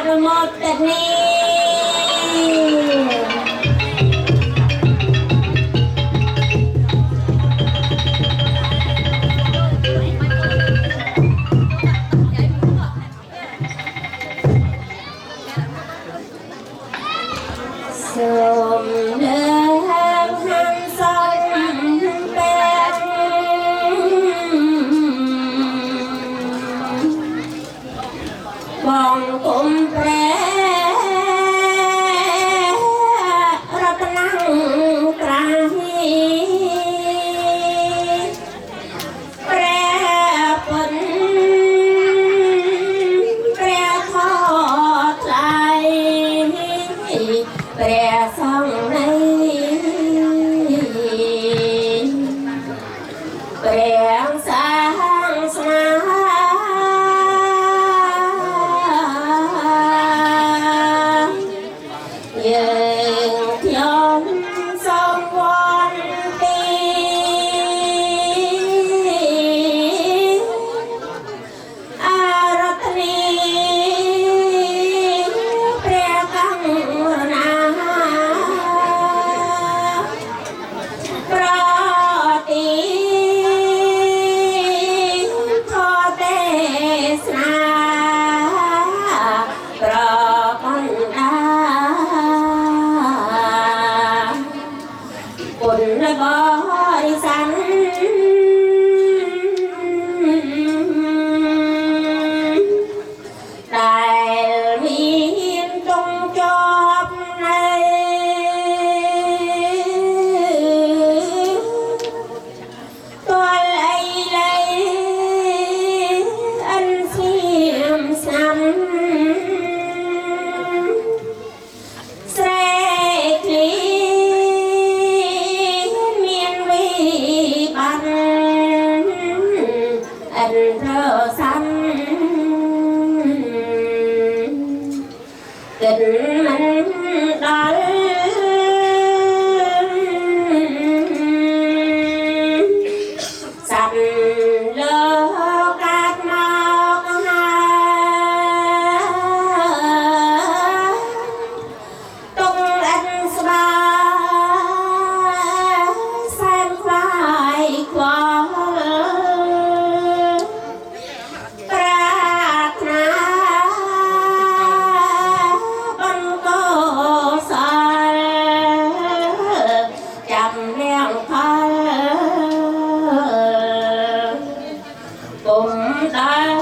នុមោទនាសូមលើកហានសំពេលបងគុំព្រះរតនក្រាហីព្រះពុនព្រះធម៌ថ្លៃព្រះសង្ឃនៃព្រះសាសនាយើងខ្ញុំសូមវន្ទាអារតនីព្រះករុណាប្រទីខទេសនាប្របណ្ដាគុណបរិស័ទដែលមានចុងជាប់នៅទល់អីលៃអិនស្ងៀមស្ងាត់ស្រែកឃ្លាមានវិបត្តិអិនរសាន់គិតមិនដល់សត្វលើកាត់មកហើយទុំអិនស្បាសែនខ្លាយខ្វល់ប្រាថ្នាបន្តសល់ចាំនាងផលគុំដល់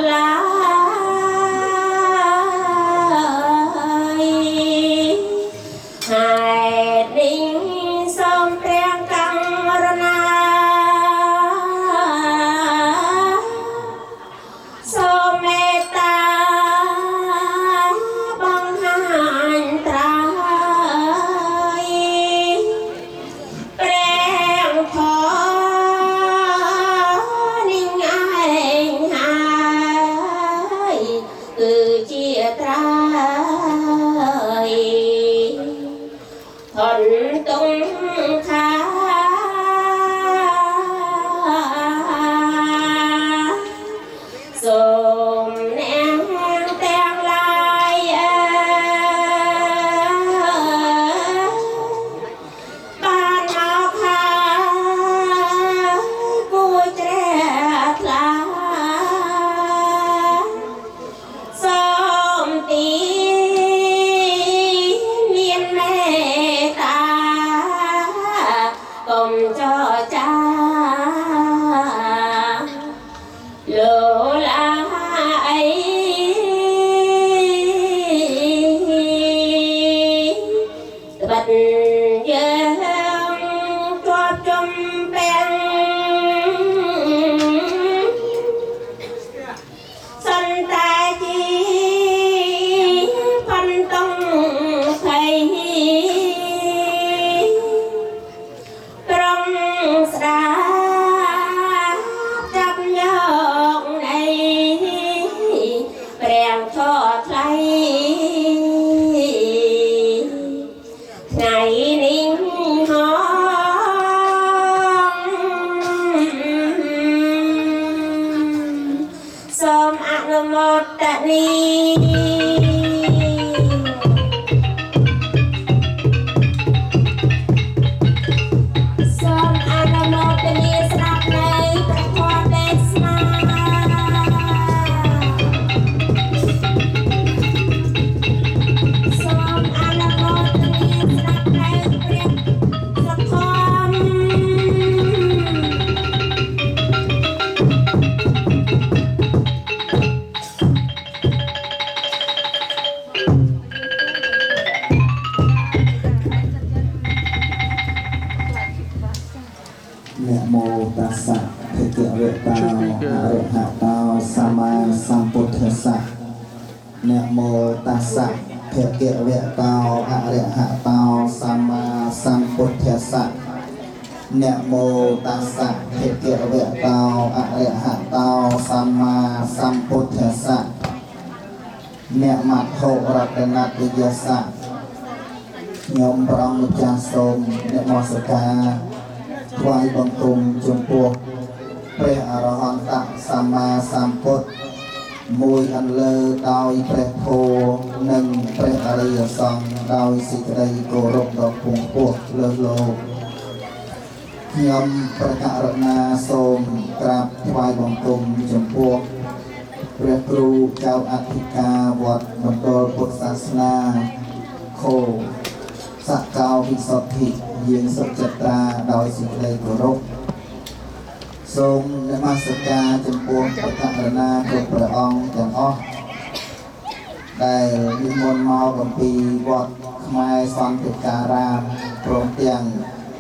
ឡើយហេតុនេះសូមព្រះករុណាសូមមេត្តាបង្ហាញត្រាយព្រះធម៌នេះឯងហើយគឺជាត្រាយធនទុំខាសូមអ្នកទាំងឡាយបានមកហើយគួរជ្រះថ្លាសូមទីមានមេត្តាកុំចរចាលោឡាអីត្បិតយើងជាប់ចំពាំងសន្តាជីផាន់តុងភ័យក្រុងស្ដាចាប់យកនៃព្រះធម៌ថ្លៃថ្ងៃនេះហងសូមអនុមោទនា นะโมตัสสะภะคะวะโตอะระหะโตสัมมาสัมพุทธัสสะนะโมตัสสะภะคะวะโตอะระหะโตสัมมาสัมพุทธัสสะนะมัทโธรัตนติยสสะញោមប្រងម្ចាស់សូមនមស្ការថ្វាយបង្គំចំពោះព្រះអរហន្តសម្មាសម្ពុទ្ធមួយអន្លើដោយព្រះធម៌និងព្រះអរិយសង្ឃដោយសេចក្តីគោរពដ៏ពងពោះលើលោកខ្ញុំប្រកាសរណាសូមក្រាបថ្វាយបង្គំចំពោះព្រះគ្រូចៅអធិការវត្តមណ្ឌលពុទ្ធសាសនាខូសកោវិសុទ្ធិយាងសុចត្រាដោយសេចក្តីគោរពសូមនមស្ការចំពោះព្រះករុណាគ្រប់ព្រះអង្គទាំងអស់ដែលនិមន្តមកអំពីវត្តខ្មែរសន្តិការាមព្រមទាំង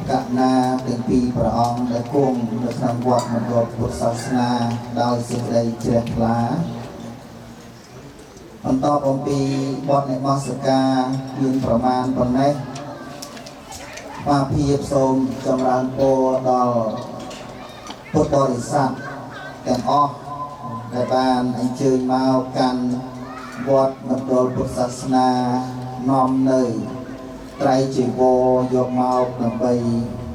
កណ្ណាទាំងពីរព្រះអង្គដែលគង់នៅក្នុងវត្តមណ្ឌលពុទ្ធសាសនាដោយសេចក្តីជ្រះថ្លាបន្តអំពីបទនមស្ការមានប្រមាណប៉ុណ្ណេះបាទភាពសូមចម្រើនពរដល់ពុទ្ធបរិស័ទទាំងអស់ដែលបានអញ្ជើញមកកាន់វត្តមណ្ឌលពុទ្ធសាសនានាំនៅត្រៃជីវរយកមកដើម្បី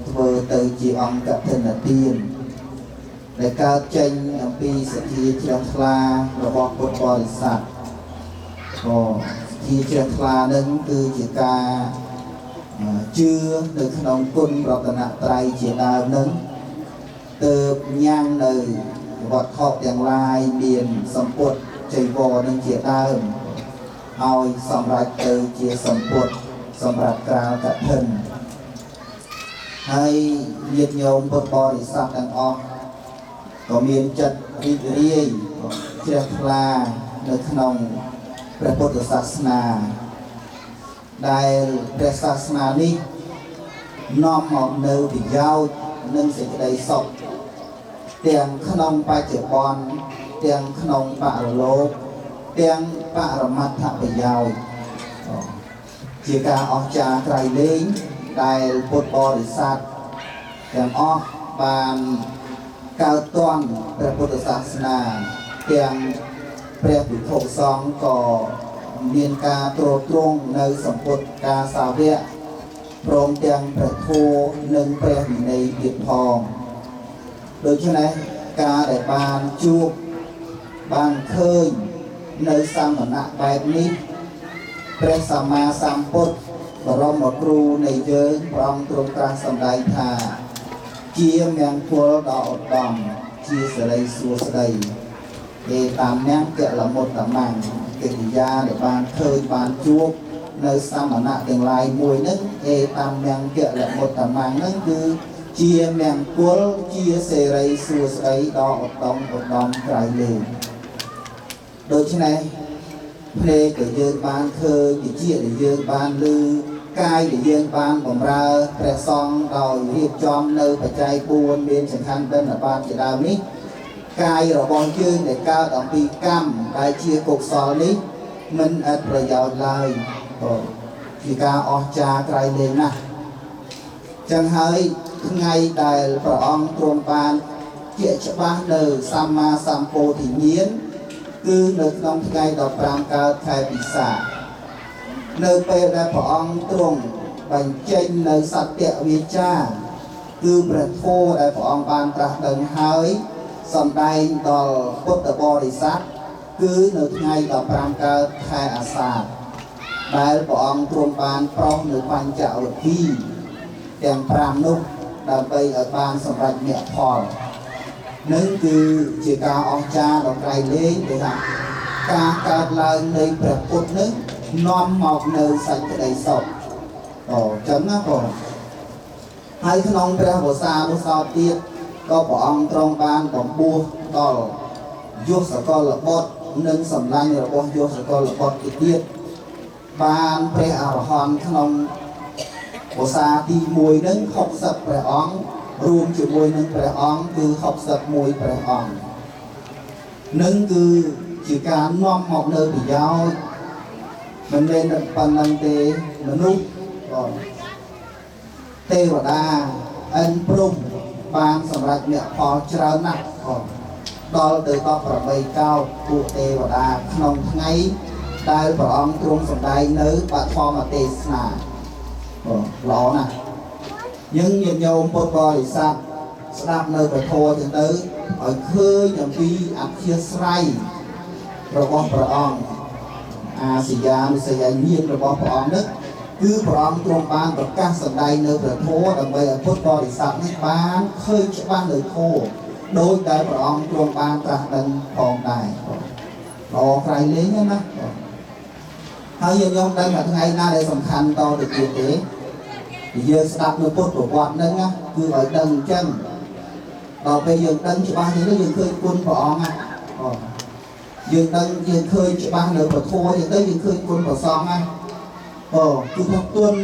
ធ្វើទៅជាអង្គកឋិនទានដែលកើតចេញអំពីសទ្ធាជ្រះថ្លារបស់ពុទ្ធបរិស័ទក៏ជាជ្រះថ្លានឹងគឺជាការជឿនៅក្នុងគុណរតនត្រ័យជាដើមនឹងទើបញ៉ាំងនៅវត្ថុទាំងឡាយមានសម្ពុទ្ធចៃវរនឹងជាដើមឲ្យសម្រេចទៅជាសម្ពុទ្ធសម្រាប់ក្រាលកឋិនហើយញាតិញោមពុទ្ធបរិស័ទទាំងអស់ក៏មានចិត្តរីករាយជ្រះថ្លានៅក្នុងព្រះពុទ្ធសាសនាដែលព្រះសាសនានេះនាំមកនៅប្រយោជន៍និងសេចក្តីសុខទាំងក្នុងបច្ចុប្បន្នទាំងក្នុងបរលោកទាំងបរមត្ថប្រយោជន៍ជាការអស្ចារ្យក្រៃលែងដែលពុទ្ធបរិស័ទទាំងអស់បានកើតទាន់ព្រះពុទ្ធសាសនាទាំងព្រះភិក្ខុសង្ឃក៏មានការទ្រទ្រង់នៅសម្ពុទ្ធការសាវកព្រមទាំងព្រះធម៌និងព្រះវិន័យទៀតផងដូច្នេះការដែលបានជួបបានឃើញនៅសមណៈបែបនេះព្រះសម្មាសម្ពុទ្ធបរមគ្រូនៃយើងព្រះអង្គទ្រង់ត្រាស់សម្ដែងថាជាមង្គលដ៏ឧត្តមជាសិរីសួស្តីឯតាមញ៉ាំកលមុតតមាំងកិរិយាដែលបានឃើញបានជួបនៅសមណៈទាំងឡាយមួយនឹងឯតាមញ៉ាំកលមុតតមាំងនឹងគឺជាមង្គលជាសិរីសួស្តីដ៏ឧត្តមក្រៃលែងដូច្នេះភ្នែកដែលយើងបានឃើញវិជាដែលយើងបានឮកាយដែលយើងបានបម្រើព្រះសង្ឃដោយរៀបចំនៅបច្ច័យ4មានសង្ខណ្ឌបិណ្ឌបាតជាដើមនេះកាយរបស់យើងដែលកើតអំពីកម្មដែលជាកុសលនេះមិនអត់ប្រយោជន៍ឡើយជាការអស្ចារ្យក្រៃលែងណាស់ចឹងហើយថ្ងៃដែលព្រះអង្គទ្រង់បានជាច្បាស់នៅសម្មាសម្ពោធិញ្ញាណគឺនៅក្នុងថ្ងៃ15កើតខែពិសាខនៅពេលដែលព្រះអង្គទ្រង់បញ្ចេញនៅសត្យវាចាគឺព្រះធម៌ដែលព្រះអង្គបានត្រាស់ដឹងហើយសម្ដែងដល់ពុទ្ធបរិស័ទគឺនៅថ្ងៃ15កើតខែអាសាឍដែលព្រះអង្គទ្រង់បានប្រោសនៅបញ្ចវគិទាំង5នោះដើម្បីឲ្យបានសម្រេចមគ្គផលនឹងគឺជាការអស្ចារ្យដ៏ក្រៃលែងដែលថាការកើតឡើងនៃព្រះពុទ្ធនឹងនាំមកនៅសេចក្តីសុខចឹងណាបងហើយក្នុងព្រះវស្សានុសោតទៀតក៏ព្រះអង្គទ្រង់បានបំពោះដល់យសកលបុត្រនិងសម្លាញ់របស់យសកលបុត្រទៀតបានព្រះអរហន្តក្នុងវស្សាទី1នឹង60ព្រះអង្គរួមជាមួយនឹងព្រះអង្គគឺ61ព្រះអង្គនឹងគឺជាការនាំមកនៅប្រយោជន៍ មិនមែនតែប៉ុណ្្នឹងទេមនុស្សទេវតាអិនព្រំបានសម្រាប់អ្នកផលច្រើនណាស់ដល់ទៅ18កោពួកទេវតាក្នុងថ្ងៃដែលព្រះអង្គទ្រង់សម្ដែងនៅបឋមទេសនាល្អណាស់យើងញាតិញោមពុទ្ធបរិស័ទស្ដាប់នៅព្រះធម៌ចឹងទៅឲ្យឃើញអំពីអធិស្ឋានរបស់ព្រះអង្គអាសយានុសយញាណរបស់ព្រះអង្គនេះគឺព្រះអង្គទ្រង់បានប្រកាសសម្ដែងនៅព្រះធម៌ដើម្បីឲ្យពុទ្ធបរិស័ទនេះបានឃើញច្បាស់នៅធម៌ដោយតែព្រះអង្គទ្រង់បានត្រាស់ដឹងផងដែរល្អក្រៃលែងណាហើយយើងដឹងថាថ្ងៃណាដែលសំខាន់តទៅទៀតទេយើងស្ដាប់នៅពុទ្ធប្រវត្តិហ្នឹងណាគឺឲ្យដឹងអញ្ចឹងដល់ពេលយើងដឹងច្បាស់នេះយើងឃើញគុណព្រះអង្គណាយើងដឹងយើងឃើញច្បាស់នៅពធអញ្ចឹងទៅយើងឃើញគុណព្រះសង្ឃណាគឺថាគុណ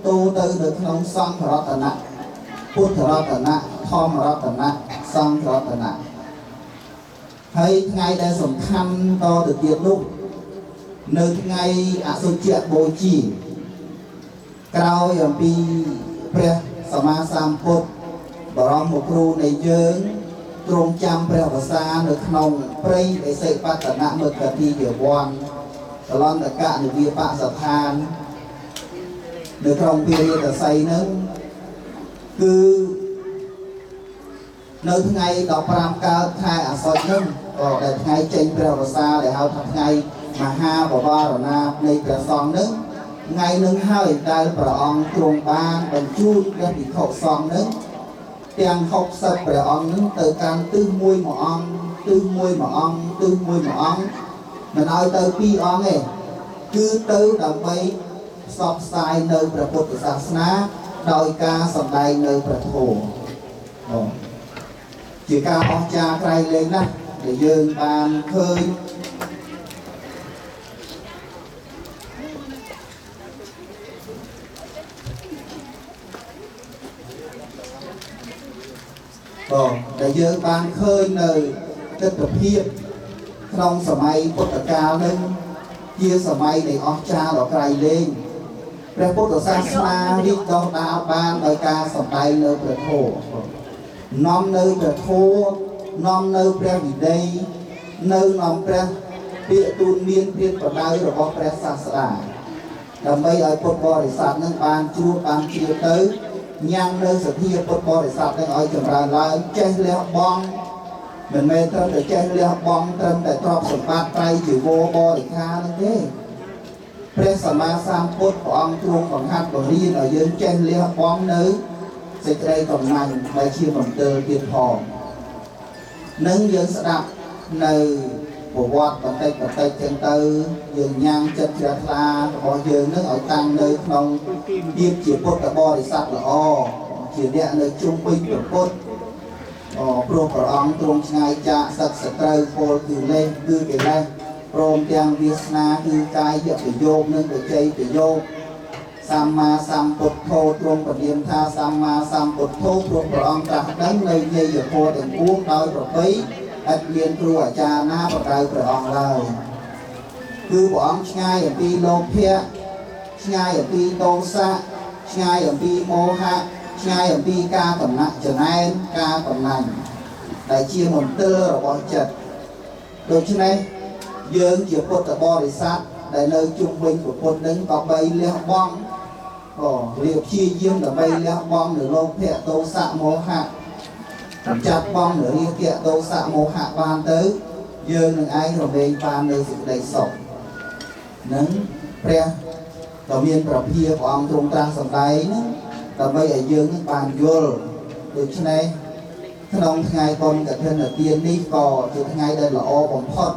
តូទៅនៅក្នុងសង្ឃរតនៈពុទ្ធរតនៈធម្មរតនៈសង្ឃរតនៈហើយថ្ងៃដែលសំខាន់តទៅទៀតនោះនៅថ្ងៃអសុជៈបូជាក្រោយអំពីព្រះសម្មាសម្ពុទ្ធបរមគ្រូនៃយើងទ្រង់ចាំព្រះវស្សានៅក្នុងព្រៃអេសិបតនមគតិយវ័នកលន្តកនិវាបសដ្ឋាននៅក្នុងពារាតសីនឹងគឺនៅថ្ងៃ15កើតខែអាសត់នឹងក៏ដែលថ្ងៃចេញព្រះវស្សាដែលហៅថាថ្ងៃមហាបវរណានៃព្រះសង្ឃនឹងថ្ងៃនឹងហើយដែលព្រះអង្គទ្រង់បានបញ្ជូនព្រះភិក្ខុសង្ឃនឹងទាំង60ព្រះអង្គនឹងទៅកាន់ទិសមួយអង្គទិសមួយអង្គទិសមួយអង្គមិនឲ្យទៅ2អង្គទេគឺទៅដើម្បីផ្សព្វផ្សាយនៅព្រះពុទ្ធសាសនាដោយការសម្ដែងនៅព្រះធម៌ជាការអស្ចារ្យក្រៃលែងណាស់ដែលយើងបានឃើញដែលយើងបានឃើញនៅទស្សនភាពក្នុងសម័យពុទ្ធកាលនឹងជាសម័យនៃអស្ចារ្យដ៏ក្រៃលែងព្រះពុទ្ធសាសនារីកដុះដាលបានដោយការសម្ដែងនៅព្រះធម៌នាំនៅព្រះធម៌នាំនៅព្រះវិន័យនៅនាំព្រះពាក្យទូលមានព្រានប្រដៅរបស់ព្រះសាស្តាដើម្បីឲ្យពុទ្ធបរិស័ទនឹងបានជួបបានជ្រាបទៅញ៉ាំងនៅសទ្ធាពុទ្ធបរិស័ទនឹងឲ្យចម្រើនឡើងចេះលះបង់មិនមែនត្រឹមតែចេះលះបង់ត្រឹមតែទ្រព្យសម្បត្តិត្រៃជីវរបរិខានឹងទេព្រះសម្មាសម្ពុទ្ធព្រះអង្គទ្រង់បង្ហាត់បង្រៀនឲ្យយើងចេះលះបង់នៅសេចក្តីកំណាញ់ដែលជាមន្ទិលទៀតផងនឹងយើងស្ដាប់នៅប្រវត្តិបន្តិចចឹងទៅយើងញ៉ាំងចិត្តជ្រះថ្លារបស់យើងនឹងឲ្យតាំងនៅក្នុងភាពជាពុទ្ធបរិស័ទល្អជាអ្នកនៅជុំវិញព្រះពុទ្ធព្រោះព្រះអង្គទ្រង់ឆ្ងាយចាកសឹកសត្រូវពលគឺលេសគឺកិលេសព្រមទាំងវាសនាគឺកាយប្រយោគនិងបច្ចេកប្រយោគសម្មាសម្ពុទ្ធោទ្រង់ពលាមថាសម្មាសម្ពុទ្ធោព្រោះព្រះអង្គត្រាស់ដឹងនៅនៃយធម៌ទាំងពួងដោយប្រពៃឥតមានគ្រូអាចារ្យណាបដៅព្រះអង្គឡើយគឺព្រះអង្គឆ្ងាយអំពីលោភៈឆ្ងាយអំពីទោសៈឆ្ងាយអំពីមោហៈឆ្ងាយអំពីការកំណាក់ចំណែនការកំណាញ់ដែលជាមន្ទិលរបស់ចិត្តដូច្នេះយើងជាពុទ្ធបរិស័ទដែលនៅជុំវិញព្រះពុទ្ធនឹងក៏បីលះបង់រៀបជាយាមដើម្បីលះបង់នៅលោភៈទោសៈមោហៈចាប់បងនៅរាគៈទោសៈមោហៈបានទៅយើងនឹងឯងរមែងបាននៅសេចក្តីសុខនឹងព្រះក៏មានប្រភាព្រះអង្គទ្រង់ត្រាស់សម្ដែងដើម្បីឲ្យយើងនឹងបានយល់ដូច្នេះក្នុងថ្ងៃបុណ្យកឋិនទាននេះក៏ជាថ្ងៃដែលល្អបំផុត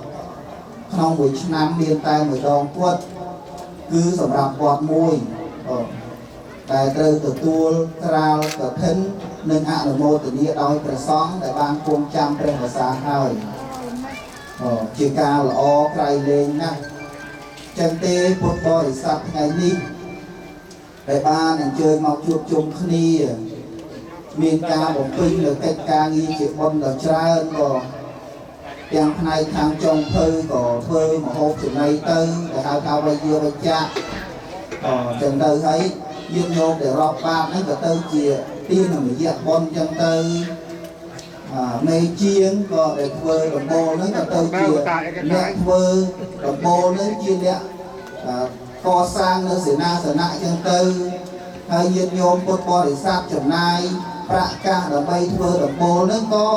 ក្នុងមួយឆ្នាំមានតែមួយដងពុទ្ធគឺសម្រាប់វត្តមួយដែលត្រូវទទួលក្រាលកឋិននិងអនុមោទនាដោយព្រះសង្ឃដែលបានគង់ចាំព្រះវស្សាហើយជាការល្អក្រៃលែងណាស់ចឹងទេពុទ្ធបរិស័ទថ្ងៃនេះដែលបានអញ្ជើញមកជួបជុំគ្នាមានការបំពេញលើកិច្ចការងារជាបុណ្យដ៏ច្រើនក៏ ទាំងផ្នែកខាងចុងភៅក៏ធ្វើមហូបចំណីទៅដែលហៅថាវិយាវិជ្ជៈចឹងទៅហើយយានញោមដែលរាប់បាបហ្នឹងក៏ទៅជាទីនមយៈបុណ្យចឹងទៅមេជាងក៏ដែលធ្វើដំបូលហ្នឹងក៏ទៅជាអ្នកធ្វើដំបូលហ្នឹងជាអ្នកកសាងនៅសេនាសនៈចឹងទៅហើយយានញោមពុទ្ធបរិស័ទចំណាយប្រាក់កាសដើម្បីធ្វើដំបូលហ្នឹងក៏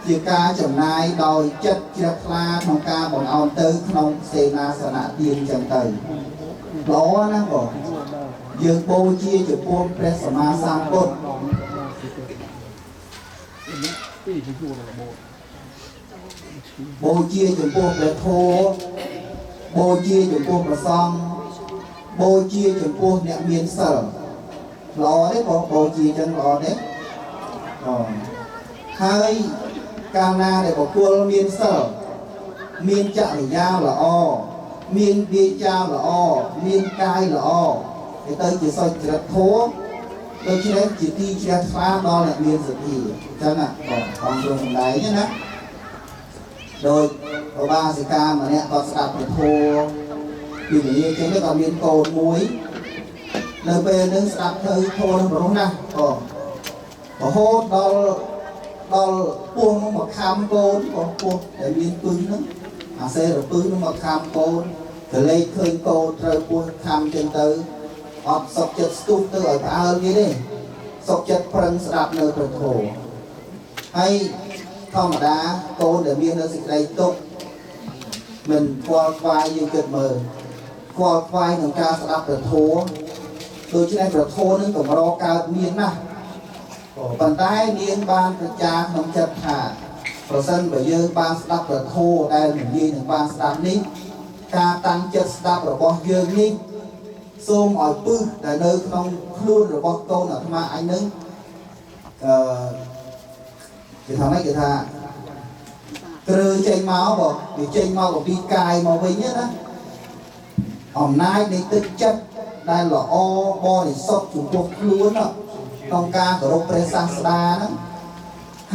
ជាការចំណាយដោយចិត្តជ្រះថ្លាក្នុងការបង្អោនទៅក្នុងសេនាសនៈទានចឹងទៅល្អណាស់បងយើងបូជាចំពោះព្រះសម្មាសម្ពុទ្ធបូជាចំពោះព្រះធម៌បូជាចំពោះព្រះសង្ឃបូជាចំពោះអ្នកមានសិលល្អទេបងបូជាចឹងល្អទេហើយកាលណាដែលបុគ្គលមានសិលមានចរិយាល្អមានវាចាល្អមានកាយល្អទៅជាសុចរិតធម៌ដូច្នេះជាទីជ្រះថ្លាដល់អ្នកមានសទ្ធាអញ្ចឹងបងទ្រង់សម្ដែងណាដោយឧបាសិកាម្នាក់ក៏ស្ដាប់ព្រះធម៌ពីនិយាយចឹងក៏មានកូនមួយនៅពេលនឹងស្ដាប់ទៅធម៌នឹងប្រុសណាស់បងរហូតដល់ពោះមកខំកូនបងពោះដែលមានពឹងហ្នឹងអាសេរពឹងនឹងមកខំកូនក៏លេខឃើញកូនត្រូវពោះខំចឹងទៅអត់សុខចិត្តស្ទុះទៅឲ្យផ្អើលគេទេសុខចិត្តប្រឹងស្ដាប់នៅព្រះធម៌ហើយធម្មតាកូនដែលមាននៅសេចក្តីទុក្ខមិនខ្វល់ខ្វាយយើងគិតមើលខ្វល់ខ្វាយក្នុងការស្ដាប់ព្រះធម៌ដូច្នេះព្រះធម៌នឹងកម្រកើតមានណាស់ប៉ុន្តែនាងបានប្រចាក្នុងចិត្តថាប្រសិនបើយើងបានស្ដាប់ព្រះធម៌ដែលនិយាយនឹងបានស្ដាប់នេះការតាំងចិត្តស្ដាប់របស់យើងនេះសូមឲ្យពឹសដែលនៅក្នុងខ្លួនរបស់កូនអាត្មាអញនឹងគេថាម៉េចគេថាគ្រើចេញមកបងវាចេញមកពីកាយមកវិញណាអំណាចនៃទឹកចិត្តដែលល្អបរិសុទ្ធចំពោះខ្លួនក្នុងការគោរពព្រះសាស្តាហ្នឹង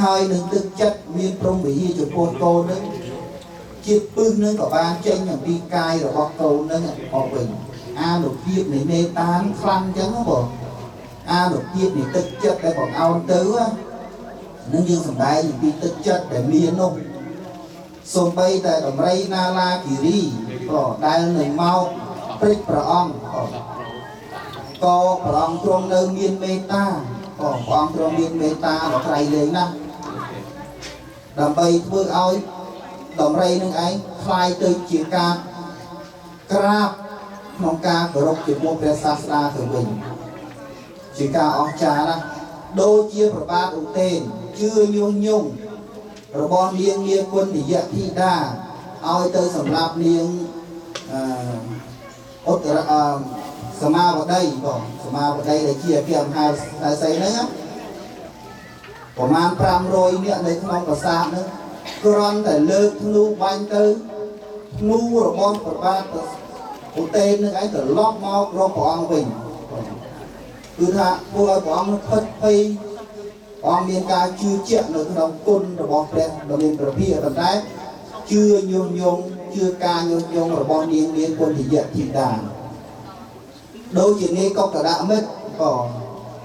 ហើយនឹងទឹកចិត្តមានព្រមវិហារចំពោះកូនហ្នឹងជាតិពឹសនឹងក៏បានចេញអំពីកាយរបស់កូនហ្នឹងអស់វិញអានុភាពនៃមេត្តាខ្លាំងអញ្ចឹងបងអានុភាពនៃទឹកចិត្តដែលបងអោនទៅនឹងយើងសម្ដែងអំពីទឹកចិត្តដែលមាននោះសូម្បីតែដំរីណាឡាគិរីក៏ដែលនឹងមកព្រិចព្រះអង្គក៏ព្រះអង្គទ្រង់នៅមានមេត្តាក៏ព្រះអង្គទ្រង់មានមេត្តាដល់ក្រៃលែងណាស់ដើម្បីធ្វើឲ្យដំរីនឹងឯងคล้ายទៅជាការក្រាបក្នុងការគោរពចំពោះព្រះសាស្តាទៅវិញជាការអស្ចារ្យណាស់ដូចជាប្របាទឧទេនជឿញុះញង់របស់នាងនាគុណនិយធីតាឲ្យទៅសម្រាប់នាងឧត្តរសមាវតីបងសមាវតីដែលជាអភិមហាតែស្អីហ្នឹងប្រមាណ500នាក់នៅក្នុងប្រាសាទហ្នឹងគ្រាន់តែលើកធ្នូបាញ់ទៅធ្នូរបស់ប្របាទឧទេននឹងឯងត្រឡប់មករកព្រះអង្គវិញគឺថាពួកឲ្យព្រះអង្គផិតភ័យព្រះអង្គមានការជឿជាក់នៅក្នុងគុណរបស់ព្រះដ៏មានព្រះភិក្ខប៉ុន្តែជឿញុះញង់ជឿការញុះញង់របស់នាងមានគុណនិយធីតាដូចជានាងកុកដៈមិត្តក៏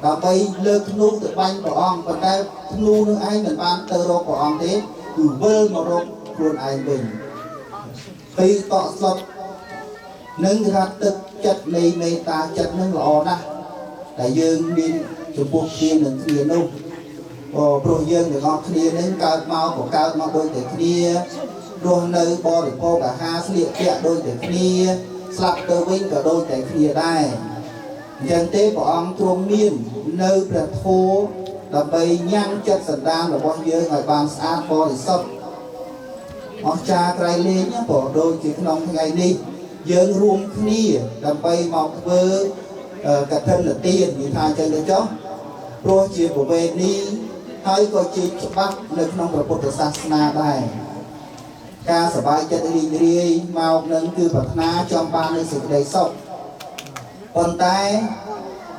ដើម្បីលើកធ្នូទៅបាញ់ព្រះអង្គប៉ុន្តែធ្នូនឹងឯងមិនបានទៅរកព្រះអង្គទេគឺវិលមករកខ្លួនឯងវិញពេលតក់ស្លុតនឹងថាទឹកចិត្តនៃមេត្តាចិត្តនឹងល្អណាស់តែយើងមានចំពោះគ្នានឹងគ្នានោះព្រោះយើងទាំងអស់គ្នានឹងកើតមកក៏កើតមកដូចតែគ្នារស់នៅបរិភោគអាហារស្លៀកពាក់ដូចតែគ្នាស្លាប់ទៅវិញក៏ដូចតែគ្នាដែរអញ្ចឹងទេព្រះអង្គទ្រង់មាននៅព្រះធម៌ដើម្បីញ៉ាំងចិត្តសន្តានរបស់យើងឲ្យបានស្អាតបរិសុទ្ធអស្ចារ្យក្រៃលែងព្រោះដូចជាក្នុងថ្ងៃនេះយើងរួមគ្នាដើម្បីមកធ្វើកឋិនទាននិយាយថាអញ្ចឹងទៅចុះព្រោះជាប្រវេណីហើយក៏ជាច្បាប់នៅក្នុងព្រះពុទ្ធសាសនាដែរការសប្បាយចិត្តរីករាយមកនឹងគឺប្រាថ្នាចង់បាននូវសេចក្តីសុខប៉ុន្តែ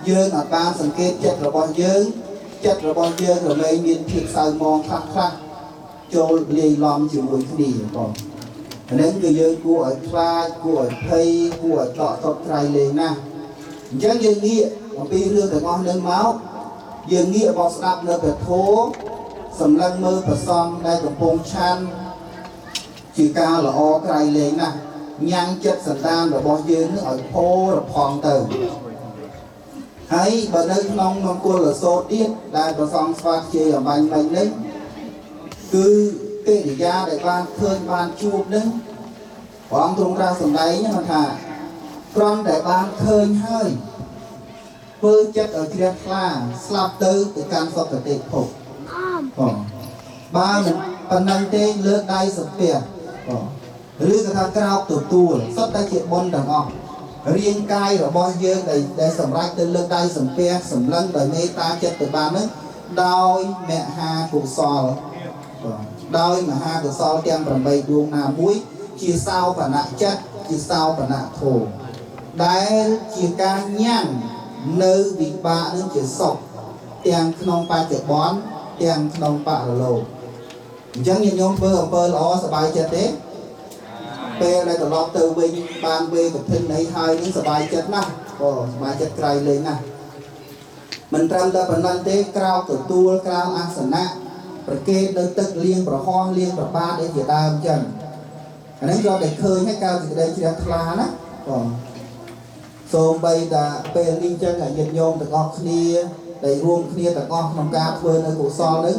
យើងអាចបានសង្កេតចិត្តរបស់យើងរមែងមានភាពសៅមងខ្លះ ចូលលាយឡំជាមួយគ្នាបងហ្នឹងគឺយើងគួរឲ្យខ្លាចគួរឲ្យភ័យគួរឲ្យតក់តបត្រៃលេងណាស់អញ្ចឹងយើងងាកអំពីរឿងទាំងអស់នឹងមកយើងងាកមកស្ដាប់នៅព្រះធម៌សម្លឹងមើលប្រសងដែលកំពុងឆានជាការល្អក្រៃលែងណាស់ញ៉ាំងចិត្តសន្តានរបស់យើងនឹងឲ្យផូររផង់ទៅហើយបើនៅក្នុងមង្គលសោតទៀតដែលប្រសងស្វាជាអំបញ្ញមិញនេះគឺកិរិយាដែលបានឃើញបានជួបនឹងព្រះអង្គទ្រង់ត្រាស់សម្ដែងថាត្រង់ដែលបានឃើញហើយធ្វើចិត្តឲ្យជ្រះថ្លាស្លាប់ទៅកាន់សុគតិភពបងបើមិនប៉ុណ្ណឹងទេលើកដៃសំពះបងឬក៏ថាក្រោកទទួលសុទ្ធតែជាបុណ្យទាំងអស់រាងកាយរបស់យើងដែលសម្រេចទៅលើកដៃសំពះសម្លឹងដោយមេត្តាចិត្តទៅបានហ្នឹងដោយមហាកុសលបងដោយមហាកុសលទាំង8ដួងណាមួយជាសោបនៈចិត្តជាសោបនៈធម៌ដែលជាការញ៉ាំងនៅវិបាកនឹងជាសុខទាំងក្នុងបច្ចុប្បន្នទាំងក្នុងបរលោកអញ្ចឹងញាតិញោមធ្វើអំពើល្អសប្បាយចិត្តទេពេលដែលត្រឡប់ទៅវិញបានវេកឋិនអីហើយនឹងសប្បាយចិត្តណាស់ក៏សប្បាយចិត្តក្រៃលែងណាស់មិនត្រឹមតែប៉ុណ្ណឹងទេក្រោកទទួលក្រោកអាសនៈប្រកេតនៅទឹកលៀងប្រហោះលៀងប្របាទអីជាដើមអញ្ចឹងអានេះយកតែឃើញហើយកើតសេចក្តីជ្រះថ្លាណាបងសូម្បីតែពេលនេះអញ្ចឹងញាតិញោមទាំងអស់គ្នាដែលរួមគ្នាទាំងអស់ក្នុងការធ្វើនៅកុសលនឹង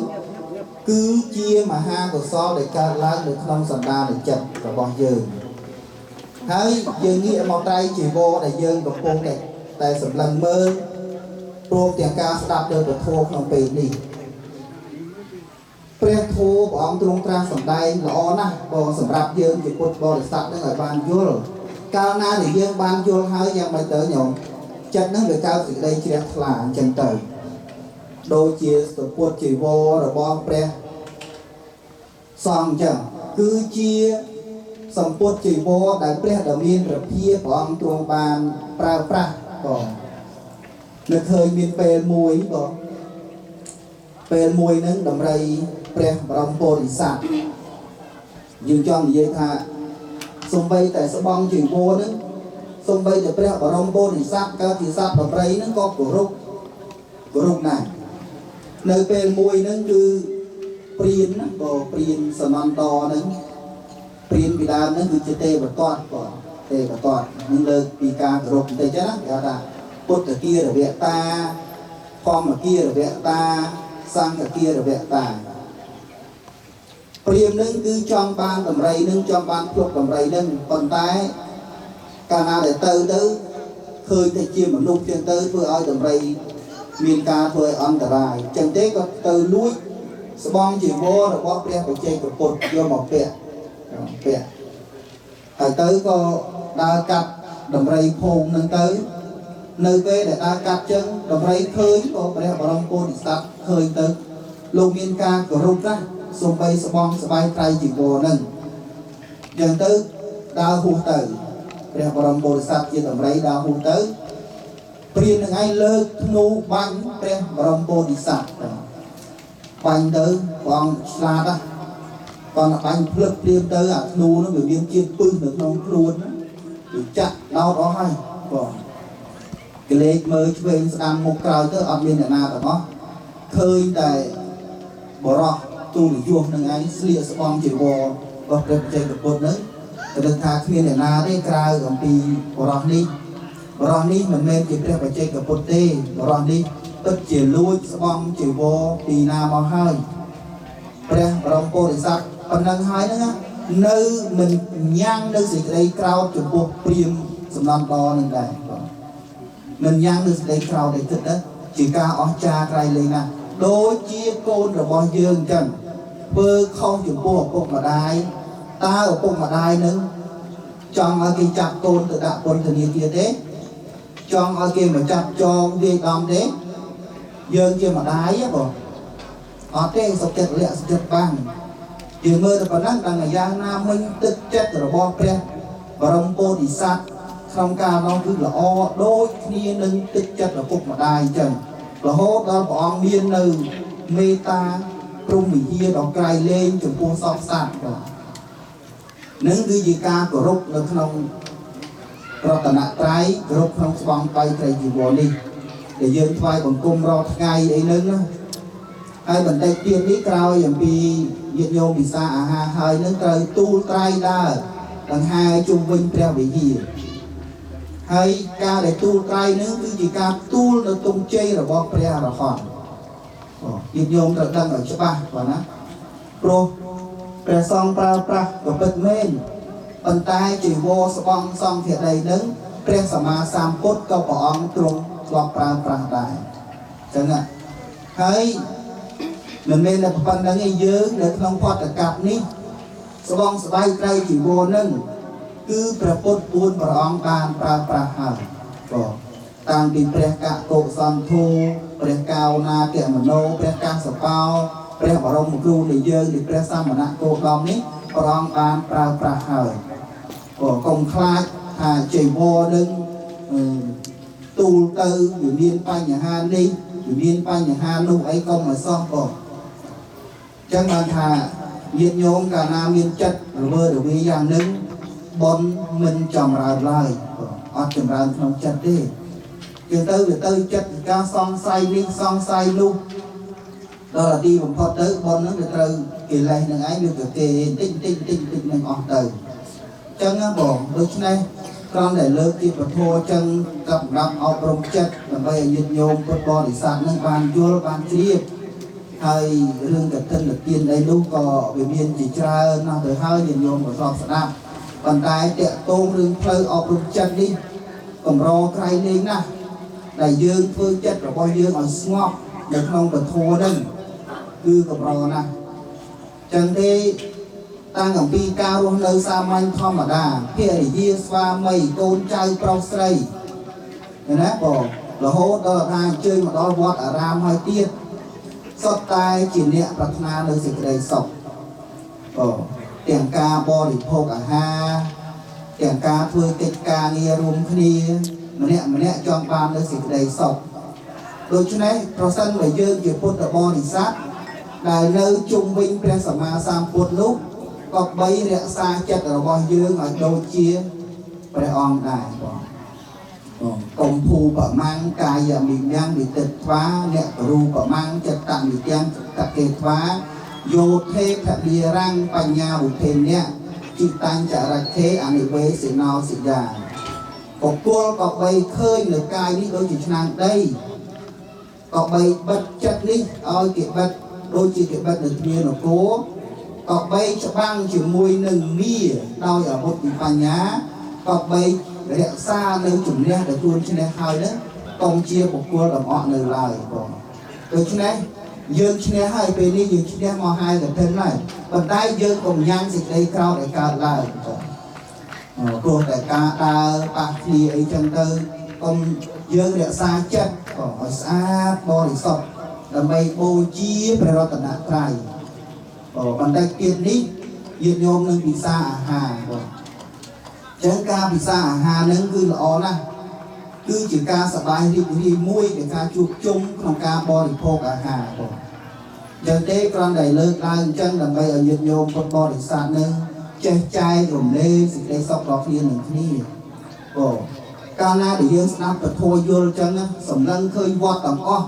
គឺជាមហាកុសលដែលកើតឡើងនៅក្នុងសន្តានចិត្តរបស់យើងហើយយើងងាកមកត្រៃជីវរដែលយើងកំពុងតែសម្លឹងមើលព្រមទាំងការស្ដាប់នៅពធក្នុងពេលនេះព្រះធម៌ព្រះអង្គទ្រង់ត្រាស់សម្ដែងល្អណាស់បងសម្រាប់យើងជាពុទ្ធបរិស័ទនឹងឲ្យបានយល់កាលណាដែលយើងបានយល់ហើយយ៉ាងម៉េចទៅញោមចិត្តនឹងវាកើតសេចក្តីជ្រះថ្លាអញ្ចឹងទៅដូចជាសពុតជីវររបស់ព្រះសង្ឃអញ្ចឹងគឺជាសម្ពុតជីវរដែលព្រះដ៏មានព្រះភិក្ខព្រះអង្គទ្រង់បានប្រើប្រាស់បងនៅឃើញមានពេលមួយបងពេលមួយហ្នឹងតម្រូវព្រះបរមពុទ្ធិសត្វយើងចង់និយាយថាសំបីតែស្បង់ជីវរហ្នឹងសំបីតែព្រះបរមពុទ្ធិសត្វកើតជាសត្វដំរីហ្នឹងក៏គោរពណាស់នៅពេលមួយហ្នឹងគឺព្រានណាក៏ព្រានសនន្តហ្នឹងព្រានពីដើមហ្នឹងគឺជាទេវតតក៏ទេវតតនឹងលើកពីការគោរពបន្តិចណាគេថាពុទ្ធគារវតាធម្មគារវតាសង្ឃគារវតាព្រាននឹងគឺចង់បានតម្រៃនឹងចង់បានភ្លុកតម្រៃនឹងប៉ុន្តែកាលណាដែលទៅឃើញតែជាមនុស្សចឹងទៅធ្វើឲ្យតម្រៃមានការធ្វើឲ្យអន្តរាយចឹងទេក៏ទៅលួចស្បង់ជីវររបស់ព្រះបច្ចេកពុទ្ធយកមកពាក់ហើយទៅក៏ដើរកាត់តម្រៃភូមិនឹងទៅនៅពេលដែលដើរកាត់ចឹងតម្រៃឃើញក៏ព្រះបរមពុទ្ធិសត្វឃើញទៅលោកមានការគោរពណាស់សូម្បីស្បង់ស្បែកត្រៃជីវរនឹងចឹងទៅដើរហួសទៅព្រះបរមពុទ្ធិសត្វជាតម្រៃដើរហួសទៅព្រាននឹងឯងលើកធ្នូបាញ់ព្រះបរមពុទ្ធិសត្វបាញ់ទៅព្រះអង្គឆ្លាតណាស់គាត់បាញ់ភ្លឹកព្រាមទៅអាធ្នូនោះវាមានជាតិពឹសនៅក្នុងខ្លួនវាចាក់ដោតអស់ហើយបងក្លេកមើលឆ្វេងស្ដាំមុខក្រោយទៅអត់មានអ្នកណាទាំងអស់ឃើញតែបរោះទូលយុះនឹងឯងស្លៀកស្បង់ជីវររបស់ព្រះបច្ចេកពុទ្ធនឹងតែដឹងថាគ្មានអ្នកណាទេក្រៅអំពីបរោះនេះមិនមែនជាព្រះបច្ចេកពុទ្ធទេបរោះនេះពិតជាលួចស្បង់ជីវរពីណាមកហើយព្រះបរមពុទ្ធិសត្វប៉ុណ្ណឹងហើយហ្នឹងនៅមិនញ៉ាំងនៅសេចក្តីក្រោធចំពោះព្រាហ្មណ៍សំឡំដនឹងដែរមិនញ៉ាំងនៅសេចក្តីក្រោធដែលគិតទៅជាការអស្ចារ្យក្រៃលែងណាស់ដូចជាកូនរបស់យើងអញ្ចឹងធ្វើខុសចំពោះឪពុកម្ដាយតើឪពុកម្ដាយនឹងចង់ឲ្យគេចាប់កូនទៅដាក់ពន្ធនាគារទេចង់ឲ្យគេមកចាប់ចងវាយដំទេយើងជាម្ដាយបងអត់ទេសុខចិត្តលាក់សុខចិត្តបាំងយើងមើលទៅប៉ុណ្ណឹងដល់យ៉ាងណាមិញទឹកចិត្តរបស់ព្រះបរមពុទ្ធិសត្វក្នុងការនោះគឺល្អដូចគ្នានឹងទឹកចិត្តឪពុកម្ដាយអញ្ចឹងរហូតដល់ព្រះអង្គមាននៅមេត្តា ព្រំវិហារដល់ក្រៃលែងចំពោះសពសត្វនឹងគឺជាការគោរពនៅក្នុងរតនត្រ័យគោរពក្នុងស្បង់បៃត្រៃជីវរនេះដែលយើងថ្វាយបង្គំរាល់ថ្ងៃអីហ្នឹងណាហើយបន្តិចទៀតនេះក្រោយអំពីញាតិញោមពិសាអាហារហើយនឹងត្រូវទូលត្រៃដើរដង្ហែជុំវិញព្រះវិហារហើយការដែលទូលត្រៃនឹងគឺជាការទូលនៅទង់ជ័យរបស់ព្រះអរហន្តញាតិញោមត្រូវដឹងឲ្យច្បាស់បាទណាព្រោះព្រះសង្ឃប្រើប្រាស់ក៏ពិតមែនប៉ុន្តែជីវរស្បង់សង្ឃាដីនឹងព្រះសម្មាសម្ពុទ្ធក៏ព្រះអង្គទ្រង់ធ្លាប់ប្រើប្រាស់ដែរអញ្ចឹងណាហើយមិនមែនតែប៉ុណ្្នឹងឯងយើងនៅក្នុងផតកັບនេះស្បង់ស្បែកត្រៃជីវរនឹងគឺព្រះពុទ្ធ4ព្រះអង្គបានប្រើប្រាស់ហើយតាំងពីព្រះកកុសន្ធូព្រះកោណាគមនោព្រះកាសបោព្រះបរមគ្រូនៃយើងនៃព្រះសមណគោតមនេះព្រះអង្គបានប្រើប្រាស់ហើយកុំខ្លាចថាជីវរនឹងទូលទៅវាមានបញ្ហានេះវាមានបញ្ហានោះអីកុំឲ្យសោះបងចឹងបានថាញាតិញោមកាលណាមានចិត្តរវើរវាយយ៉ាងនឹងបនមិនចម្រើនឡើយអត់ចម្រើនក្នុងចិត្តទេចឹងទៅវាទៅចិត្តការសង្ស័យនេះសង្ស័យនោះដល់ទីបំផុតទៅបនហ្នឹងវាត្រូវកិលេសនឹងឯងវាទៅគេតិចនឹងអស់ទៅចឹងណាបងដូច្នេះគ្រាន់តែលើកជាពធចឹងសម្រាប់អប់រំចិត្តដើម្បីឲ្យញាតិញោមពុទ្ធបរិស័ទនឹងបានយល់បានជ្រាបហើយរឿងកឋិននិទានអីនោះក៏វាមានជាច្រើនណាស់ទៅហើយញាតិញោមក៏ស្ដាប់ប៉ុន្តែតកតងរឿងផ្លូវអប់រំចិត្តនេះកម្រក្រៃលែងណាស់ដែលយើងធ្វើចិត្តរបស់យើងឲ្យស្ងប់នៅក្នុងពធហ្នឹងគឺកម្រណាស់ចឹងទេតាំងអំពីការរស់នៅសាមញ្ញធម្មតាភរិយាស្វាមីកូនចៅប្រុសស្រីណាបងរហូតដល់ថាអញ្ជើញមកដល់វត្តអារាមហើយទៀតសុទ្ធតែជាអ្នកប្រាថ្នានៅសេចក្តីសុខទាំងការបរិភោគអាហារទាំងការធ្វើកិច្ចការងាររួមគ្នាម្នាក់ចង់បាននៅសេចក្តីសុខដូច្នេះប្រសិនបើយើងជាពុទ្ធបរិស័ទដែលនៅជុំវិញព្រះសម្មាសម្ពុទ្ធនោះក៏បីរក្សាចិត្តរបស់យើងឲ្យដូចជាព្រះអង្គដែរបងកុំភូបមាំងកាយមិញំវិទិត្វាអ្នករូបមាំងចិត្តនិទាំងតកេត្វាយោធេភវិរាំងបញ្ញាវិធេនៈចិតាញ់ចរិទ្ធេអនិវេសិណោសិយាបុគ្គលក៏បីឃើញនៅកាយនេះដូចជាឆ្នាំងដីក៏បីបិទចិត្តនេះឲ្យគេបិទដូចជាគេបិទនៅទ្វារនគរក៏បីច្បាំងជាមួយនឹងមាដោយអាវុធបញ្ញាក៏បីរក្សានៅជំនះដែលខ្លួនឈ្នះហើយហ្នឹងកុំជាបុគ្គលដំអក់នៅឡើយបងដូច្នេះយើងឈ្នះហើយពេលនេះយើងឈ្នះមកហើយកឋិនហើយប៉ុន្តែយើងកុំញ៉ាំងសេចក្តីក្រោធឲ្យកើតឡើងព្រោះតែការដើរប៉ះគ្នាអីចឹងទៅកុំយើងរក្សាចិត្តឲ្យស្អាតបរិសុទ្ធដើម្បីបូជាព្រះរតនត្រ័យបន្តិចទៀតនេះញាតិញោមនឹងពិសាអាហារចឹងការពិសាអាហារនឹងគឺល្អណាស់គឺជាការសប្បាយរីករាយមួយនៃការជួបជុំក្នុងការបរិភោគអាហារចឹងទេគ្រាន់តែលើកឡើងអញ្ចឹងដើម្បីឲ្យញាតិញោមពុទ្ធបរិស័ទនឹងចេះចែករំលែកសេចក្តីសុខដល់គ្នានឹងគ្នាកាលណាដែលយើងស្ដាប់ពធយល់អញ្ចឹងសម្លឹងឃើញវត្តទាំងអស់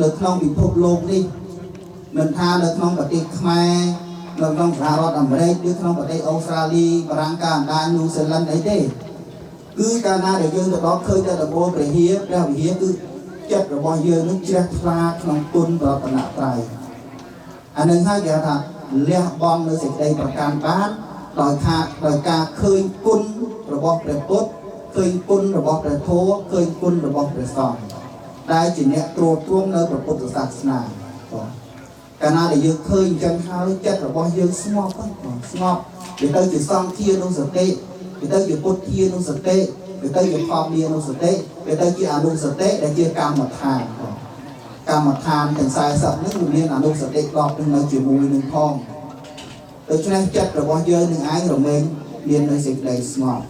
នៅក្នុងពិភពលោកនេះមិនថានៅក្នុងប្រទេសខ្មែរនៅក្នុងសហរដ្ឋអាមេរិកឬក្នុងប្រទេសអូស្ត្រាលីបារាំងកាណាដាញូហ្សេឡង់អីទេគឺកាលណាដែលយើងទៅដល់ឃើញតែដំបូលព្រះវិហារគឺចិត្តរបស់យើងនឹងជ្រះថ្លាក្នុងគុណរតនត្រ័យអានឹងហើយគេថាលះបង់នៅសេចក្តីប្រកាន់បានដោយការឃើញគុណរបស់ព្រះពុទ្ធឃើញគុណរបស់ព្រះធម៌ឃើញគុណរបស់ព្រះសង្ឃដែលជាអ្នកត្រួតត្រងនៅព្រះពុទ្ធសាសនាកាលណាដែលយើងឃើញអញ្ចឹងហើយចិត្តរបស់យើងស្ងប់ស្ងប់វាទៅជាសង្ឃានុសតិវាទៅជាពុទ្ធានុសតិវាទៅជាធម្មមានុសតិវាទៅជាអនុសតិដែលជាកម្មដ្ឋានទាំង40នេះមានអនុសតិ10នឹងនៅជាមួយនឹងផងដូច្នេះចិត្តរបស់យើងនឹងឯងរមែងមាននៅសេចក្តីស្ងប់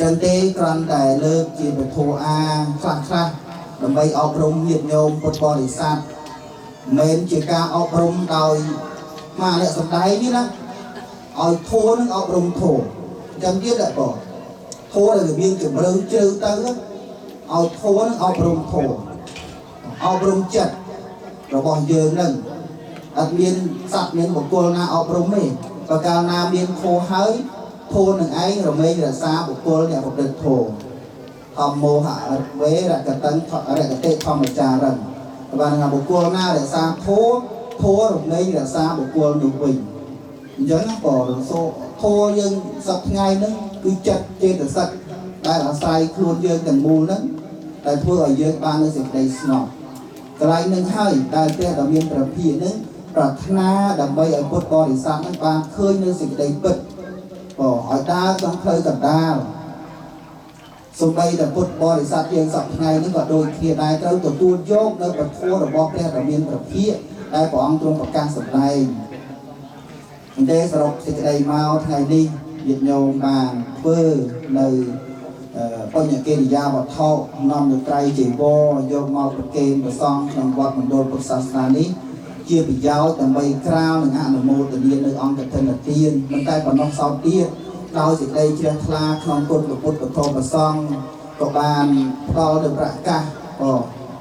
ចឹងទេគ្រាន់តែលើកជាពធខ្លះដើម្បីអប់រំញាតិញោមពុទ្ធបរិស័ទ men chỉ ca ọp rùm đòi mà lại sập đáy như đó ỏi thô nó ọp rùm thô chẳng biết lại bỏ thô là cái biên kiểu bơ trừ tới đó ỏi thô nó ọp rùm thô ọp rùm chật rồi bỏ dường nâng đặt miên sạch miên một cô na ọp rùm ấy và cao na miên thô hơi thô nâng ấy rồi mấy là xa một cô nhà một đợt thô thầm mô hạ với lại cả tấn lại cả tệ thầm một trà rằng và là một cô na để xa thô rồi mấy là xa một cô đủ bình nhớ nó bỏ được số thô nhưng sập ngay nó cứ chặt trên được sạch đây là sai luôn dương cần mù nó đại thua ở dương ba nó dịch đầy snot cái này nâng hai đại kia là miền trà phi nó trà na đầm bay ở cột bò để sáng nó ba khơi nó dịch đầy bật bỏ ở đa trong khơi cả đa sông bay là cột bò để sáng dương sập ngay nó còn đôi kia đại trâu tổ tuôn dốc nó còn thua là bò kia là miền trà phi đại bỏ ông trong bậc can sập này đểสรุปสิ่งใดมาไงนี่ยึดโยมมาเพื่อในปัญญาเกณฑ์ยาวัดเท่านำอยู่ไกลจีวโยมมาประเกณฑ์ประซองนำวัดมันโดนพุทธศาสนานี้เกี่ยวกับยาวแต่ใบคราวหนึ่งหนึ่งโมตเดียนในองค์กับเทนเตียนมันได้ปนน้องสาวเตี้ยเราสิ่งใดเชื่อคลาคลองกลกับพุทธปฐมประซองกับบานเราเดือดประกาศ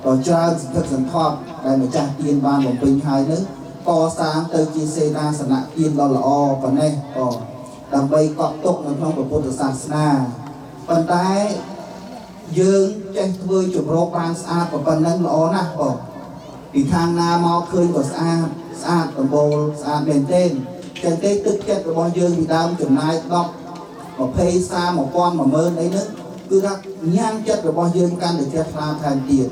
ต่อเจ้าสิ่งที่สันทอดได้มาจากเตียนบานหลวงเป็นไทยนึกก่อสร้างเตจีเซนาสนะเตียนเราละอปนเนี่ยดำใบเกาะตกในท้องพุทธศาสนาปัจจัยยืงใจเพื่อจุดโรคบางสะอาดกว่าปันนั้นละอนะปีทางนาเมาคืนกว่าสะอาดกับโบสะอาดเป็นเต้นจังเต้ตึกเจ็ดกับบอยืงปีดาวจุดนายดอกกับเพย์ซาหมอกก้อนหมอกเมินไอ้นึกคือรักย่างเจ็ดกับบอยืงกันเดี๋ยวจะพาแทนเตียน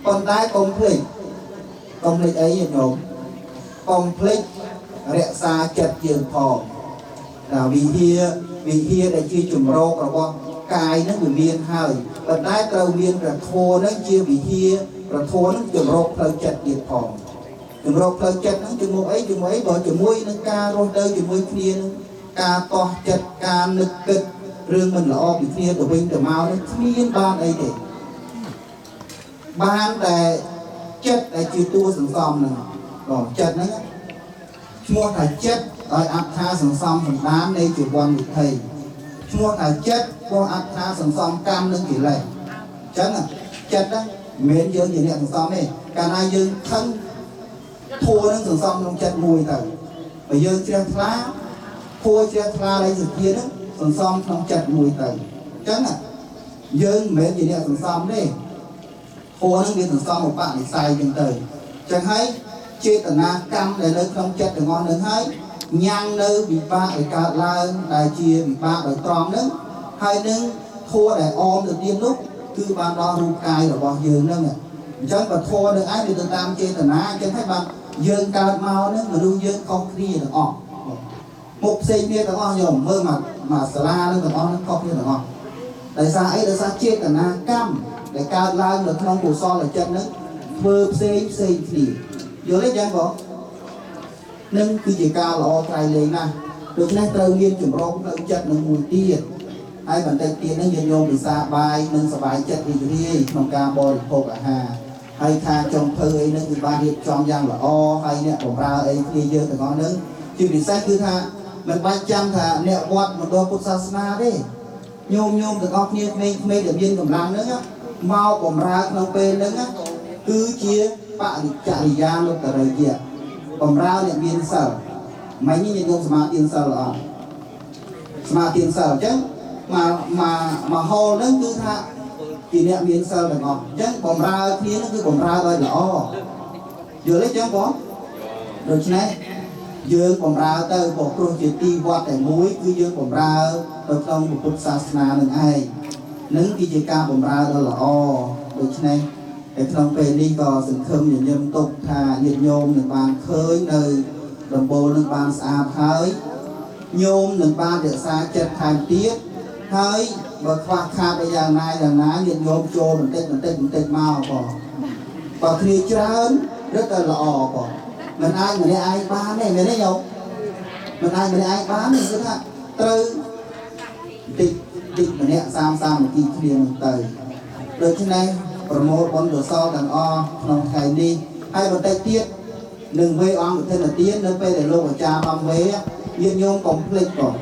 ปัจจัยกองเพลย์ไอ้ยังโยมกองเพลย์เรียกซาเจ็ดยืนพอวิเฮียได้ชื่อจุ่มโรคเราบอกกายนั่นคือเมียนหายแต่ได้เราเมียนกระโทนั่นชื่อวิเฮียกระโทนั่นจุ่มโรคเราจัดเดียดพองจุ่มโรคเราจัดนั่นจุ่มไอ้บอกจุ่มมวยนั่นกาโรเดอร์จุ่มมวยเคลียร์กาต่อจัดการนึกเกิดเรื่องมันละออกวิเคลียร์ตัววิ่งตัวเมานั่นเคลียร์บ้านไอ้เด็กบ้านแต่จัดแต่ชื่อตัวสังสอมนั่นก็จัดนั่นมัวแต่จัดở áp tha sẵn xong phần đám này chỉ quan được thầy mua thả chết qua áp tha sẵn xong cam nâng kỷ lệ chắc là chết đó miễn dương gì nè sẵn xong này cả ai dương thân thua nâng sẵn xong trong chết mùi thầy bởi dương chết lá thua chết lá đây sự kia đó sẵn xong trong chết mùi thầy chắc là dương miễn gì nè sẵn xong đây thua nâng đi sẵn xong một bạn để sai chân trời chẳng hay chế tần na cam để nơi không chết được ngon nâng hay nhang nơi bị ba để cả la đại chia bị ba để tròn đó hai nâng thua để ôm được điên lúc cứ ban đó ru cài rồi bỏ giường nâng chẳng và thua được ai được tam chê tần á chẳng thấy bạn giường cao mau nữa mà đu giường không kia được ọ một xây bia được ọ nhổm mơ mà sala nó được ọ nó không kia được ọ tại sao ấy để sao chê tần á cam để cao la được không cổ so là chân nữa vừa xây thì vô lấy chẳng bỏ nâng cứ chỉ cao là o trai lấy nè được nè trâu nghiên chủng rong nâng chất nâng mùi tiền ai bàn tay tiền nâng dân nhôm bị xa bài nâng xa bài chất đi đi nông ca bò được hộp à hà hay tha trong thơ ấy nâng cứ ba điệp trong giang là o hay nè bổng ra ấy đi dơ thì có nâng chứ bị sách cứ tha mình ba trăm thà nẹ quạt một đôi phút xa xa đi nhôm thì có như mê điểm viên cầm lăng nữa mau bổng ra nông bê nữa cứ chia bạn chạy ra luôn cả đời kiaผมเราเนี่ยเรียนเสาไม่ยิ่งยังสมาเรียนเสาหรอสมาเรียนเสาจังมาโฮนั่นคือท่าทีเนี่ยเรียนเสาแบบงอจังผมเราทีนั่นคือผมเราเลยหรอเยอะเลยจังผมโดยเฉพาะเยอะผมเราเตอร์บอกครูจิตตีวัดแต่มุ้ยคือเยอะผมเราเราต้องบุพุทธศาสนาหนึ่งไอ้นั่นกิจการผมเราเลยหรอโดยเฉพาะแต่trongពេលនេះក៏សង្ឃឹមញញឹមទុកថាញាតិញោមនឹងបានឃើញនៅដំបូលនឹងបានស្អាតហើយញោមនឹងបានរក្សាចិត្តថែមទៀតហើយបើខ្វះខាតយ៉ាងណាញាតិញោមចូលបន្តិចមកបើគ្នាច្រើនរឹតតែល្អបងមិនអាចម្នាក់ឯងបានទេមែនទេញោមមិនអាចម្នាក់ឯងបានទេគឺថាត្រូវតិចម្នាក់30នាទីគ្នានឹងទៅដូច្នេះប្រមូលបុណ្យកុសលទាំងអស់ក្នុងថ្ងៃនេះហើយបន្តិចទៀត đừng vây ông thân là tiến nơi bây để lộ cha bằng vế yên nhôm complete còn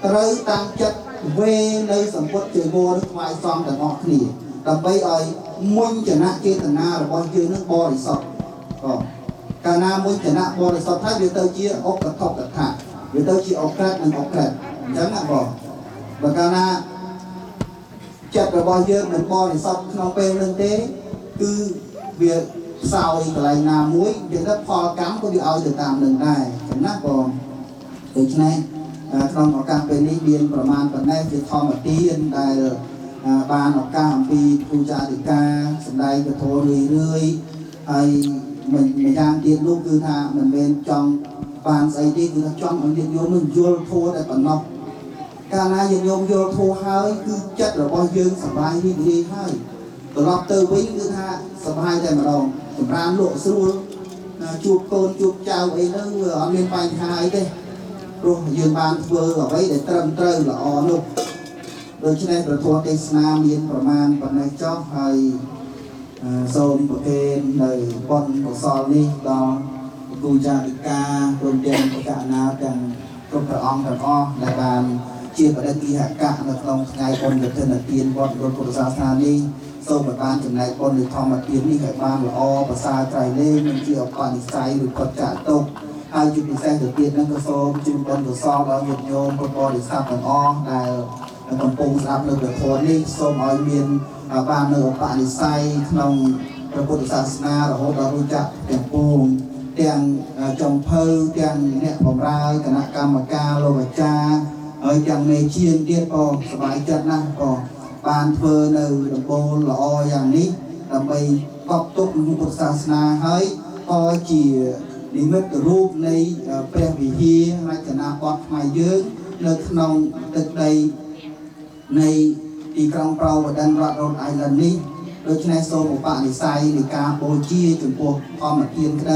tới tăng chất về nơi sản xuất chơi vô nước ngoài xong cả ngọt nỉ đập bây ơi muốn trở nạn trên thần na là bao nhiêu nước bo để sọt còn cả na muốn trở nạn bo để sọt thay vì tao chia ốc cả thọc cả thả vì tao chia ốc kẹt mình ốc kẹt chẳng hạn bỏ và cả na chặt là bao nhiêu mình bo để sọt không bền lên thế cứ việc sau thì lại là muối thì đất kho cắm có đi ao từ tạm đường này chẳng nát còn từ này trong ở cam bênนี้เบียนประมาณปัจจัยคือทอมตีนได้บานออกกามปีปูจาติกาสันได้กระโถเรื่อยๆไอ้mìnhย่างเตียนลูกคือท่ามันเป็นจองบานใส่ที่คือจ้องมันโยนมันโยนโทได้ปนนอกการนายโยมโยนโทให้คือจัดหรือว่ายืนสบายที่ดีให้ตลอดเตอวิ่งคือท่าสบายแต่มาลองสำราญโลสู้จูบโกนจูบเจ้าไอ้นั่งเอเมนไปหายได้rồiยืนบานเฟือเอาไว้đểเติมเติมละอ่อนลูกโดยเฉพาะประท้วงเทศนาเรียนประมาณปัจจัยจ้องให้โซนประเทศในบนของซอลนี่ดอกูจาริกาโรงเรียนประกาศนาอย่างกรมประองกันอ้อในการเชี่ยวประเด็นกีฬากะในตรงไงคนเดินเดินเตียนบนรถกุศลสถานีโซนแบบบ้านจำนายคนหรือทองมาเตียนนี่ไข่บ้านละอ้อภาษาไทยเล่มันเกี่ยวกับนิสัยหรือกฎจัดตกhai chục percent được tiền năng cơ số chục con được so đó nhiệt nhôm con bò để sắp bằng o là còn bùng sắp được thôn đi so mọi miền ban nơi bạn đi say trongพระพุทธศาสนาเรารู้จักแต่งปูงแต่งจงเพอแต่งเนี่ยผมรายคณะกรรมการโลกจาอย่างในเชียนเดียนพอสบายจัดนะพอบานเพอในหลวงปู่หล่ออย่างนี้ทำไปกอบตุกพระพุทธศาสนาให้พอจีนิมิตรูปในเปรวิฮีในคณะปอดหมายยืนในขนมตึกใดในที่กลางเปล่าดันรัฐโรดไอแลนด์นี้โดยในโซนของป่าในไซในการโบจีจนพวกพอมาเกียนใคร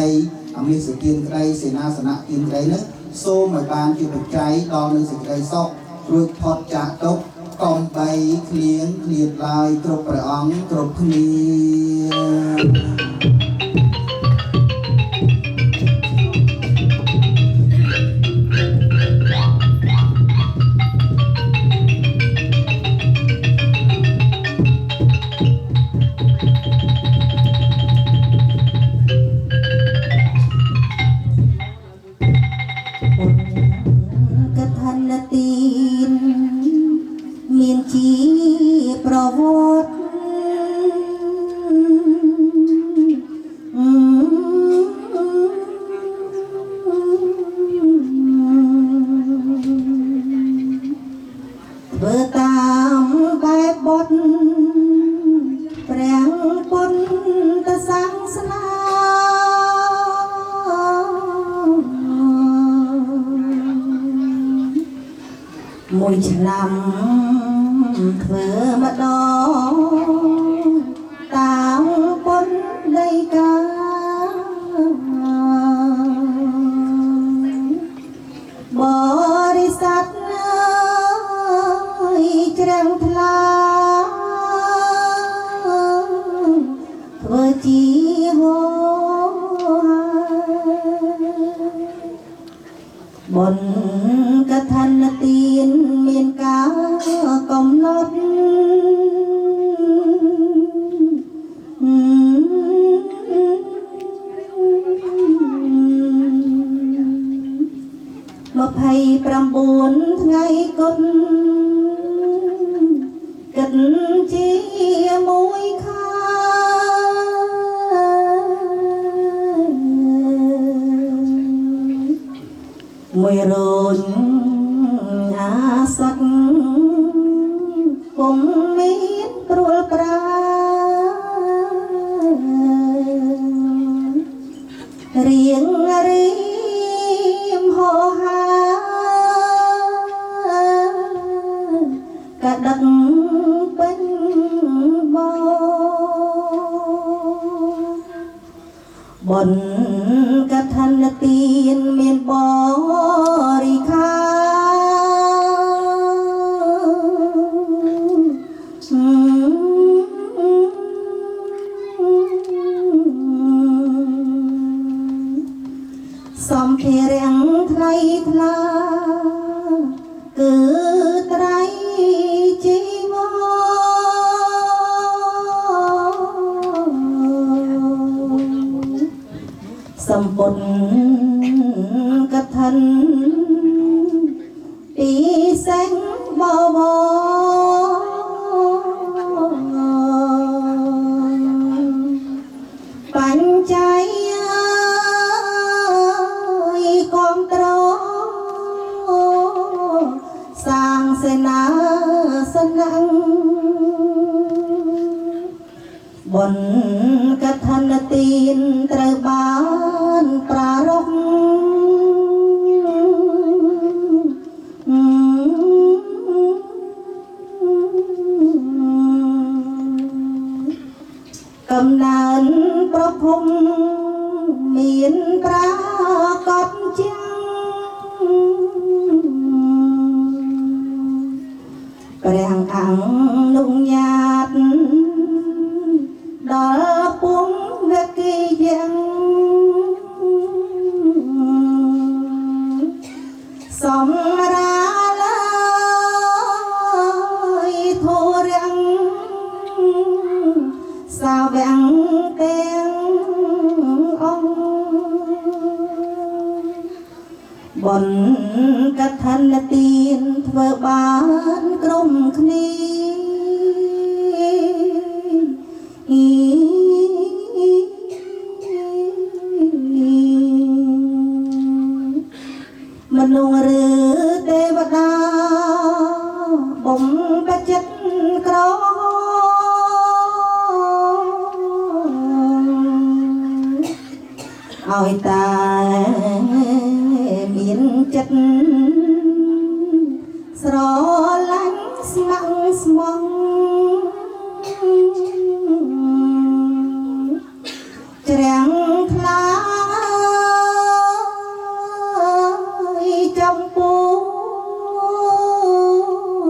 อเมริกาเกียนใครเสนาสนะเกียนใครนั้นโซนหมายบานที่ปัจจัยตอนในสิ่งใดซอกรูปพอดจากตกกองใบเคลียงเคลียดลายกรบประองกรบเคลีย mùi năm thơ mà đó tao quân đây ca bỏ đi sát nơi trăng thla thơ chi hô bồn cả thân tiên miền cá công lót mà hay pram buồn ngày cốt cất chi môi kha mùi rôn ngã sắc cùng mít trôi pra riêng rim hồ ha cả đất bên bò bồn cả thân tiên miền bò đi khá បុណ្យកឋិនទីសេងបវបញ្ចៃគាំទ្រសាងសេនាសនៈបុណ្យកឋិនទានត្រូវបានប្រារព្ធកំណើនប្រភពមានប្រាកដជាងព្រះអង្គនុញ្ញាតដល់ពុំវគិយ៉ាងសម្រាលើយធូរាំងសាវាំងទាំងអង្គបុណ្យកឋិនទានធ្វើបានក្រុមគ្នាមនុស្សឬទេវតាបំបចិត្តក្រឲ្យតែមានចិត្តស្រ